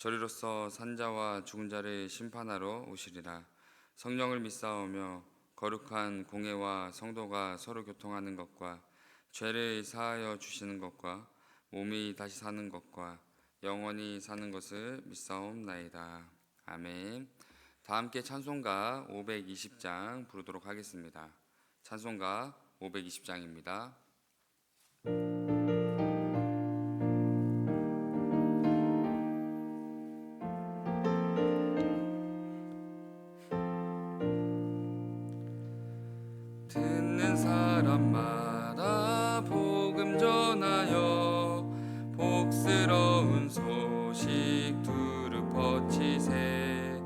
저리로서 산자와 죽은 자를 심판하러 오시리라. 성령을 믿사오며 거룩한 공회와 성도가 서로 교통하는 것과 죄를 사하여 주시는 것과 몸이 다시 사는 것과 영원히 사는 것을 믿사옵나이다. 아멘. 다 함께 찬송가 520장 부르도록 하겠습니다. 찬송가 520장입니다. 듣는 사람마다 복음 전하여 복스러운 소식 두루 퍼치세.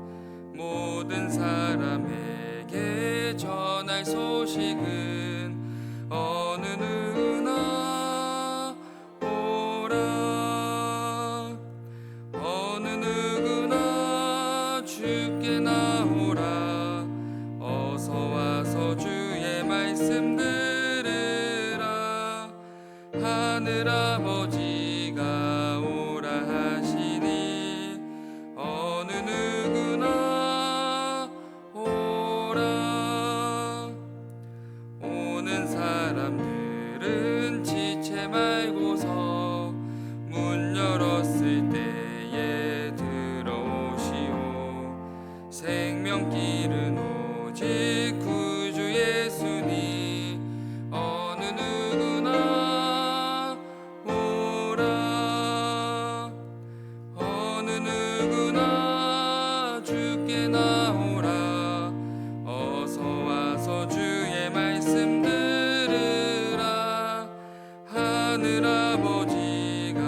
모든 사람에게 전할 소식은 어느 누구나 오라. 어느 누구나 주께 나오라. 어서 와서 주의 말씀 들으라. 하늘아버지가 오라 하시니 어느 누구나 오라. 오는 사람들은 지체 말고서 문 열었을 때에 들어오시오. 생명길은 오직 구주 예수니 어느 누구나 오라. 어느 누구나 주께 나오라. 어서 와서 주의 말씀 들으라. 하늘아버지가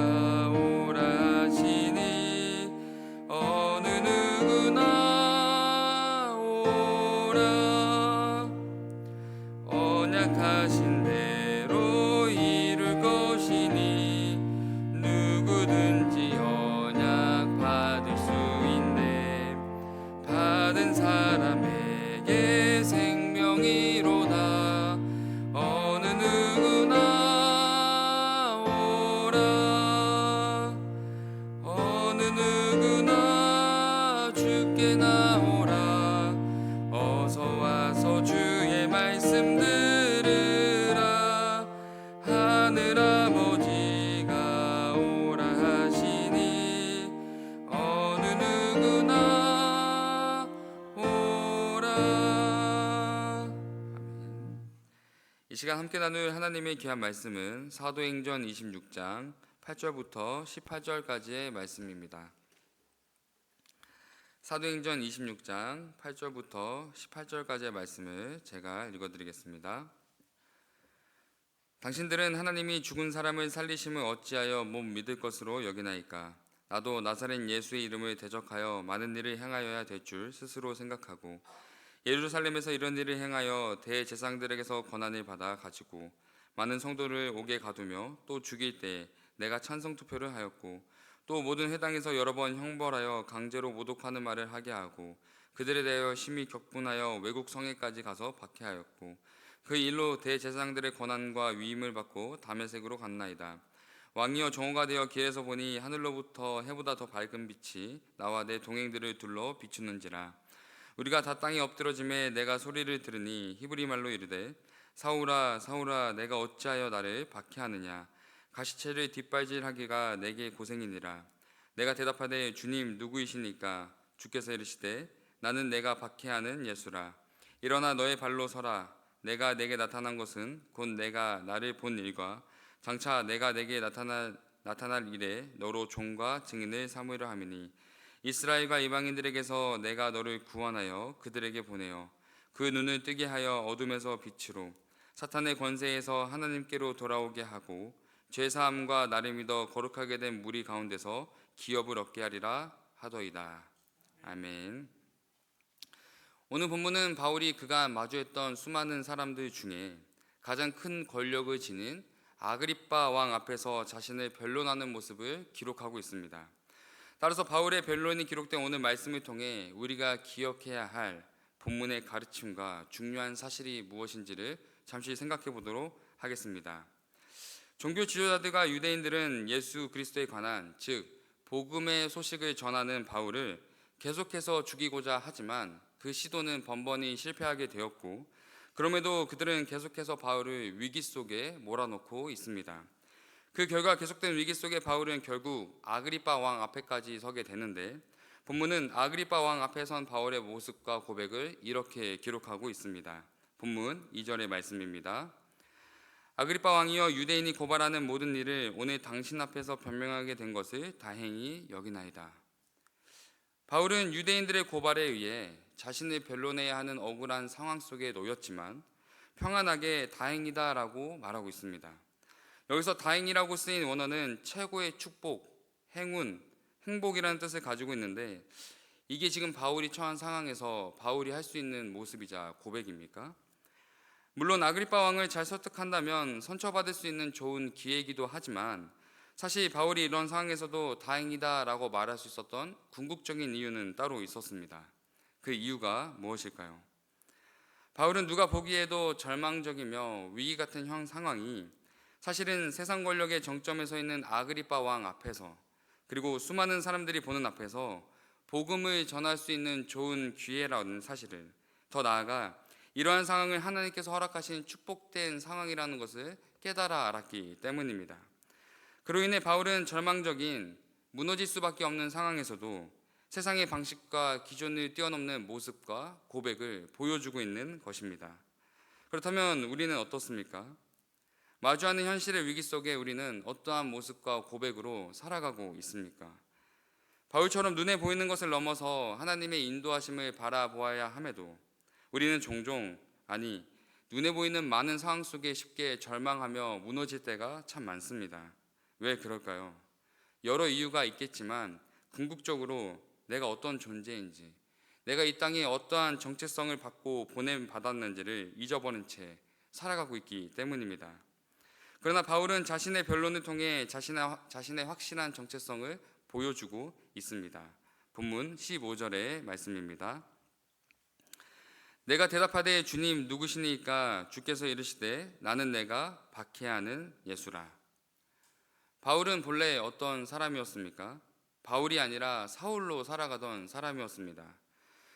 오라 하시니 어느 누구나 오라. 언약하신 대로 이룰 것이니 누구든지 언약 받을 수 있네. 받은 사람에게 생명이로다. 어느 누구나 오라. 어느 누구나 주께 나오라. 어서 와서 주의 말씀 들으라. 하늘아버지가 오라 하시니 어느 누구나 오라. 아멘. 이 시간 함께 나눌 하나님의 귀한 말씀은 사도행전 26장 8절부터 18절까지의 말씀입니다. 사도행전 26장 8절부터 18절까지의 말씀을 제가 읽어드리겠습니다. 당신들은 하나님이 죽은 사람을 살리심을 어찌하여 못 믿을 것으로 여기나이까? 나도 나사렛 예수의 이름을 대적하여 많은 일을 행하여야 될 줄 스스로 생각하고 예루살렘에서 이런 일을 행하여 대제사장들에게서 권한을 받아 가지고 많은 성도를 옥에 가두며 또 죽일 때 내가 찬성 투표를 하였고 또 모든 회당에서 여러 번 형벌하여 강제로 모독하는 말을 하게 하고 그들에 대하여 심히 격분하여 외국 성에까지 가서 박해하였고 그 일로 대제사장들의 권한과 위임을 받고 다메섹으로 갔나이다. 왕이여 정오가 되어 길에서 보니 하늘로부터 해보다 더 밝은 빛이 나와 내 동행들을 둘러 비추는지라. 우리가 다 땅에 엎드러짐에 내가 소리를 들으니 히브리 말로 이르되 사울아 사울아 내가 어찌하여 나를 박해하느냐. 가시체를 뒷발질하기가 내게 고생이니라. 내가 대답하되 주님 누구이시니까? 주께서 이르시되 나는 내가 박해하는 예수라. 일어나 너의 발로 서라. 내가 내게 나타난 것은 곧 내가 나를 본 일과 장차 내가 내게 나타날 일에 너로 종과 증인을 삼으려 함이니 이스라엘과 이방인들에게서 내가 너를 구원하여 그들에게 보내어 그 눈을 뜨게 하여 어둠에서 빛으로 사탄의 권세에서 하나님께로 돌아오게 하고 죄사함과 나를 믿어 거룩하게 된 무리 가운데서 기업을 얻게 하리라 하더이다. 아멘. 오늘 본문은 바울이 그간 마주했던 수많은 사람들 중에 가장 큰 권력을 지닌 아그리빠 왕 앞에서 자신을 변론하는 모습을 기록하고 있습니다. 따라서 바울의 변론이 기록된 오늘 말씀을 통해 우리가 기억해야 할 본문의 가르침과 중요한 사실이 무엇인지를 잠시 생각해 보도록 하겠습니다. 종교 지도자들과 유대인들은 예수 그리스도에 관한, 즉 복음의 소식을 전하는 바울을 계속해서 죽이고자 하지만 그 시도는 번번이 실패하게 되었고, 그럼에도 그들은 계속해서 바울을 위기 속에 몰아넣고 있습니다. 그 결과 계속된 위기 속에 바울은 결국 아그리빠 왕 앞에까지 서게 되는데, 본문은 아그리빠 왕 앞에 선 바울의 모습과 고백을 이렇게 기록하고 있습니다. 본문 2절의 말씀입니다. 아그리빠 왕이여, 유대인이 고발하는 모든 일을 오늘 당신 앞에서 변명하게 된 것을 다행히 여기나이다. 바울은 유대인들의 고발에 의해 자신을 변론해야 하는 억울한 상황 속에 놓였지만 평안하게 다행이다라고 말하고 있습니다. 여기서 다행이라고 쓰인 원어는 최고의 축복, 행운, 행복이라는 뜻을 가지고 있는데, 이게 지금 바울이 처한 상황에서 바울이 할 수 있는 모습이자 고백입니까? 물론 아그리빠 왕을 잘 설득한다면 선처받을 수 있는 좋은 기회이기도 하지만, 사실 바울이 이런 상황에서도 다행이다라고 말할 수 있었던 궁극적인 이유는 따로 있었습니다. 그 이유가 무엇일까요? 바울은 누가 보기에도 절망적이며 위기 같은 형 상황이 사실은 세상 권력의 정점에 서 있는 아그리빠 왕 앞에서, 그리고 수많은 사람들이 보는 앞에서 복음을 전할 수 있는 좋은 기회라는 사실을, 더 나아가 이러한 상황을 하나님께서 허락하신 축복된 상황이라는 것을 깨달아 알았기 때문입니다. 그로 인해 바울은 절망적인, 무너질 수밖에 없는 상황에서도 세상의 방식과 기존을 뛰어넘는 모습과 고백을 보여주고 있는 것입니다. 그렇다면 우리는 어떻습니까? 마주하는 현실의 위기 속에 우리는 어떠한 모습과 고백으로 살아가고 있습니까? 바울처럼 눈에 보이는 것을 넘어서 하나님의 인도하심을 바라보아야 함에도 우리는 종종, 아니 눈에 보이는 많은 상황 속에 쉽게 절망하며 무너질 때가 참 많습니다. 왜 그럴까요? 여러 이유가 있겠지만 궁극적으로 내가 어떤 존재인지, 내가 이 땅에 어떠한 정체성을 받고 보냄받았는지를 잊어버린 채 살아가고 있기 때문입니다. 그러나 바울은 자신의 변론을 통해 자신의 확실한 정체성을 보여주고 있습니다. 본문 15절의 말씀입니다. 내가 대답하되 주님 누구시니까? 주께서 이르시되 나는 내가 박해하는 예수라. 바울은 본래 어떤 사람이었습니까? 바울이 아니라 사울로 살아가던 사람이었습니다.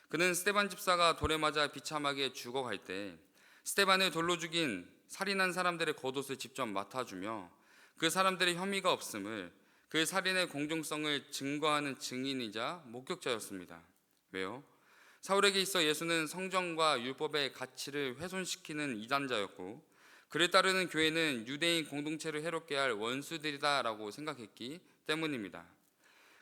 그는 스데반 집사가 돌에 맞아 비참하게 죽어갈 때 스데반을 돌로 죽인 살인한 사람들의 겉옷을 직접 맡아주며 그 사람들의 혐의가 없음을, 그 살인의 공정성을 증거하는 증인이자 목격자였습니다. 왜요? 사울에게 있어 예수는 성경과 율법의 가치를 훼손시키는 이단자였고, 그를 따르는 교회는 유대인 공동체를 해롭게 할 원수들이다라고 생각했기 때문입니다.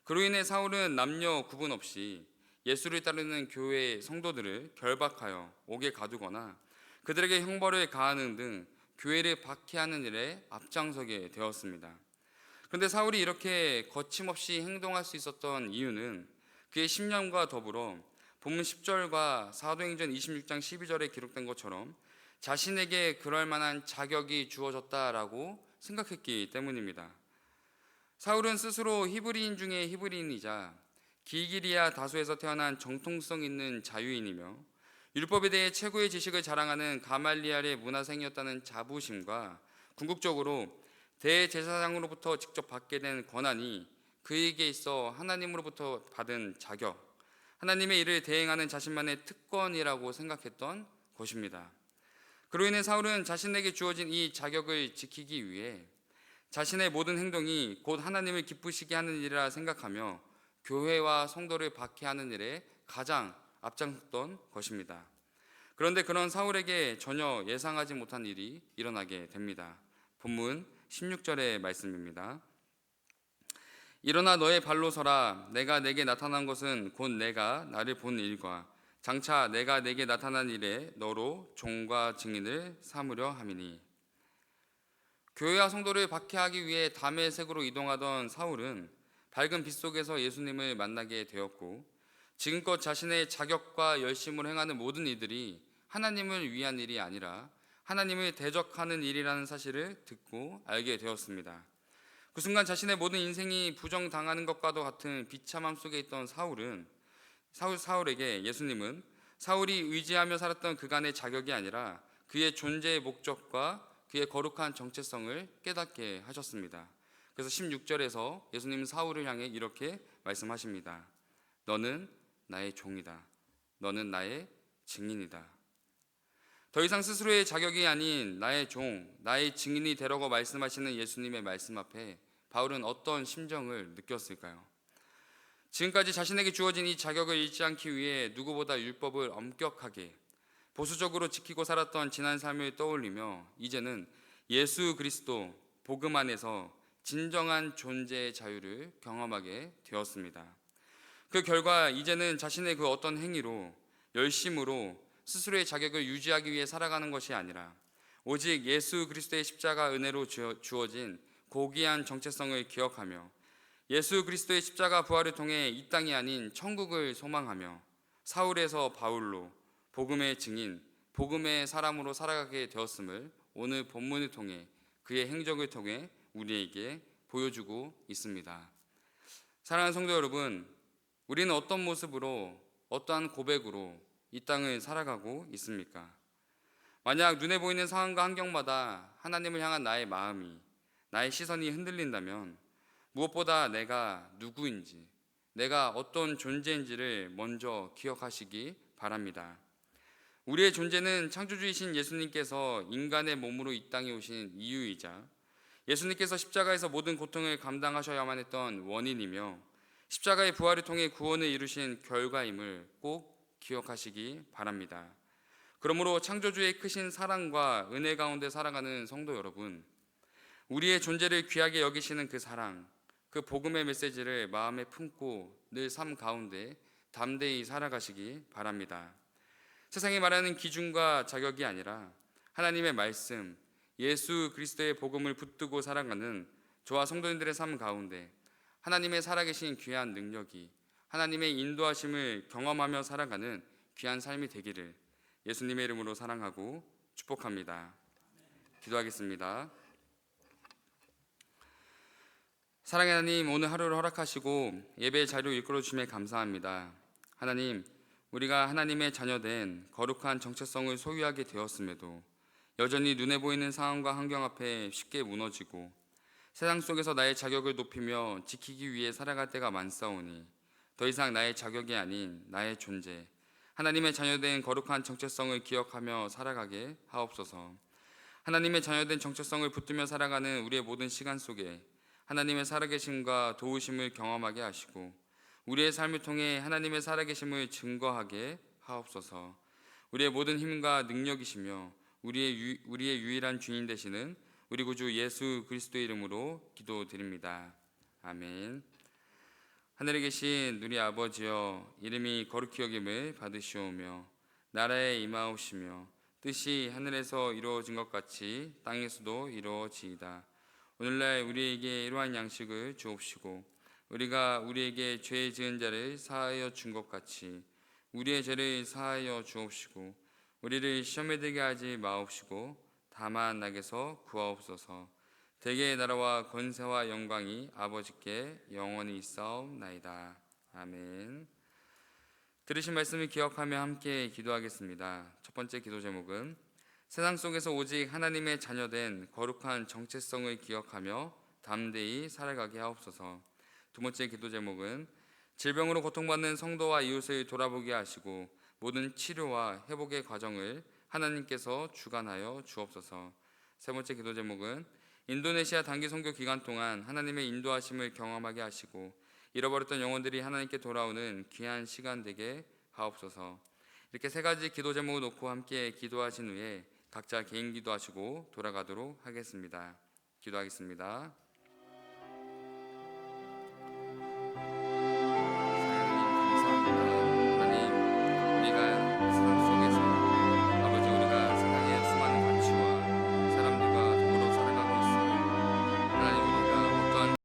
그로 인해 사울은 남녀 구분 없이 예수를 따르는 교회의 성도들을 결박하여 옥에 가두거나 그들에게 형벌을 가하는 등 교회를 박해하는 일에 앞장서게 되었습니다. 그런데 사울이 이렇게 거침없이 행동할 수 있었던 이유는 그의 신념과 더불어 본문 10절과 사도행전 26장 12절에 기록된 것처럼 자신에게 그럴 만한 자격이 주어졌다라고 생각했기 때문입니다. 사울은 스스로 히브리인 중에 히브리인이자 길기리아 다소에서 태어난 정통성 있는 자유인이며 율법에 대해 최고의 지식을 자랑하는 가말리엘의 문화생이었다는 자부심과 궁극적으로 대제사장으로부터 직접 받게 된 권한이 그에게 있어 하나님으로부터 받은 자격, 하나님의 일을 대행하는 자신만의 특권이라고 생각했던 것입니다. 그로 인해 사울은 자신에게 주어진 이 자격을 지키기 위해 자신의 모든 행동이 곧 하나님을 기쁘시게 하는 일이라 생각하며 교회와 성도를 박해하는 일에 가장 앞장섰던 것입니다. 그런데 그런 사울에게 전혀 예상하지 못한 일이 일어나게 됩니다. 본문 16절의 말씀입니다. 일어나 너의 발로 서라. 내가 내게 나타난 것은 곧 내가 나를 본 일과 장차 내가 내게 나타난 일에 너로 종과 증인을 삼으려 함이니. 교회와 성도를 박해하기 위해 다메섹으로 이동하던 사울은 밝은 빛 속에서 예수님을 만나게 되었고, 지금껏 자신의 자격과 열심을 행하는 모든 이들이 하나님을 위한 일이 아니라 하나님을 대적하는 일이라는 사실을 듣고 알게 되었습니다. 그 순간 자신의 모든 인생이 부정당하는 것과도 같은 비참함 속에 있던 사울에게 예수님은 사울이 의지하며 살았던 그간의 자격이 아니라 그의 존재의 목적과 그의 거룩한 정체성을 깨닫게 하셨습니다. 그래서 16절에서 예수님은 사울을 향해 이렇게 말씀하십니다. 너는 나의 종이다. 너는 나의 증인이다. 더 이상 스스로의 자격이 아닌 나의 종, 나의 증인이 되라고 말씀하시는 예수님의 말씀 앞에 바울은 어떤 심정을 느꼈을까요? 지금까지 자신에게 주어진 이 자격을 잃지 않기 위해 누구보다 율법을 엄격하게 보수적으로 지키고 살았던 지난 삶을 떠올리며 이제는 예수 그리스도 복음 안에서 진정한 존재의 자유를 경험하게 되었습니다. 그 결과 이제는 자신의 그 어떤 행위로 열심으로 스스로의 자격을 유지하기 위해 살아가는 것이 아니라 오직 예수 그리스도의 십자가 은혜로 주어진 고귀한 정체성을 기억하며 예수 그리스도의 십자가 부활을 통해 이 땅이 아닌 천국을 소망하며 사울에서 바울로 복음의 증인, 복음의 사람으로 살아가게 되었음을 오늘 본문을 통해 그의 행적을 통해 우리에게 보여주고 있습니다. 사랑하는 성도 여러분, 우리는 어떤 모습으로 어떠한 고백으로 이 땅을 살아가고 있습니까? 만약 눈에 보이는 상황과 환경마다 하나님을 향한 나의 마음이, 나의 시선이 흔들린다면 무엇보다 내가 누구인지, 내가 어떤 존재인지를 먼저 기억하시기 바랍니다. 우리의 존재는 창조주이신 예수님께서 인간의 몸으로 이 땅에 오신 이유이자 예수님께서 십자가에서 모든 고통을 감당하셔야만 했던 원인이며 십자가의 부활을 통해 구원을 이루신 결과임을 꼭 기억하시기 바랍니다. 그러므로 창조주의 크신 사랑과 은혜 가운데 살아가는 성도 여러분, 우리의 존재를 귀하게 여기시는 그 사랑, 그 복음의 메시지를 마음에 품고 늘 삶 가운데 담대히 살아가시기 바랍니다. 세상이 말하는 기준과 자격이 아니라 하나님의 말씀, 예수 그리스도의 복음을 붙들고 살아가는 저와 성도님들의 삶 가운데 하나님의 살아계신 귀한 능력이 하나님의 인도하심을 경험하며 살아가는 귀한 삶이 되기를 예수님의 이름으로 사랑하고 축복합니다. 기도하겠습니다. 사랑의 하나님, 오늘 하루를 허락하시고 예배의 자리로 이끌어 주심에 감사합니다. 하나님, 우리가 하나님의 자녀된 거룩한 정체성을 소유하게 되었음에도 여전히 눈에 보이는 상황과 환경 앞에 쉽게 무너지고 세상 속에서 나의 자격을 높이며 지키기 위해 살아갈 때가 많사오니 더 이상 나의 자격이 아닌 나의 존재, 하나님의 자녀된 거룩한 정체성을 기억하며 살아가게 하옵소서. 하나님의 자녀된 정체성을 붙들며 살아가는 우리의 모든 시간 속에 하나님의 살아계심과 도우심을 경험하게 하시고 우리의 삶을 통해 하나님의 살아계심을 증거하게 하옵소서. 우리의 모든 힘과 능력이시며 우리의 유일한 주인 되시는 우리 구주 예수 그리스도의 이름으로 기도드립니다. 아멘. 하늘에 계신 우리 아버지여, 이름이 거룩히 여김을 받으시오며 나라에 임하옵시며 뜻이 하늘에서 이루어진 것 같이 땅에서도 이루어지이다. 오늘날 우리에게 이러한 양식을 주옵시고 우리가 우리에게 죄 지은 자를 사하여 준 것 같이 우리의 죄를 사하여 주옵시고 우리를 시험에 들게 하지 마옵시고 다만 낙에서 구하옵소서. 대개의 나라와 권세와 영광이 아버지께 영원히 있사옵나이다. 아멘. 들으신 말씀을 기억하며 함께 기도하겠습니다. 첫 번째 기도 제목은 세상 속에서 오직 하나님의 자녀된 거룩한 정체성을 기억하며 담대히 살아가게 하옵소서. 두 번째 기도 제목은 질병으로 고통받는 성도와 이웃을 돌아보게 하시고 모든 치료와 회복의 과정을 하나님께서 주관하여 주옵소서. 세 번째 기도 제목은 인도네시아 단기 선교 기간 동안 하나님의 인도하심을 경험하게 하시고 잃어버렸던 영혼들이 하나님께 돌아오는 귀한 시간 되게 하옵소서. 이렇게 세 가지 기도 제목을 놓고 함께 기도하신 후에 각자 개인 기도하시고 돌아가도록 하겠습니다. 기도하겠습니다.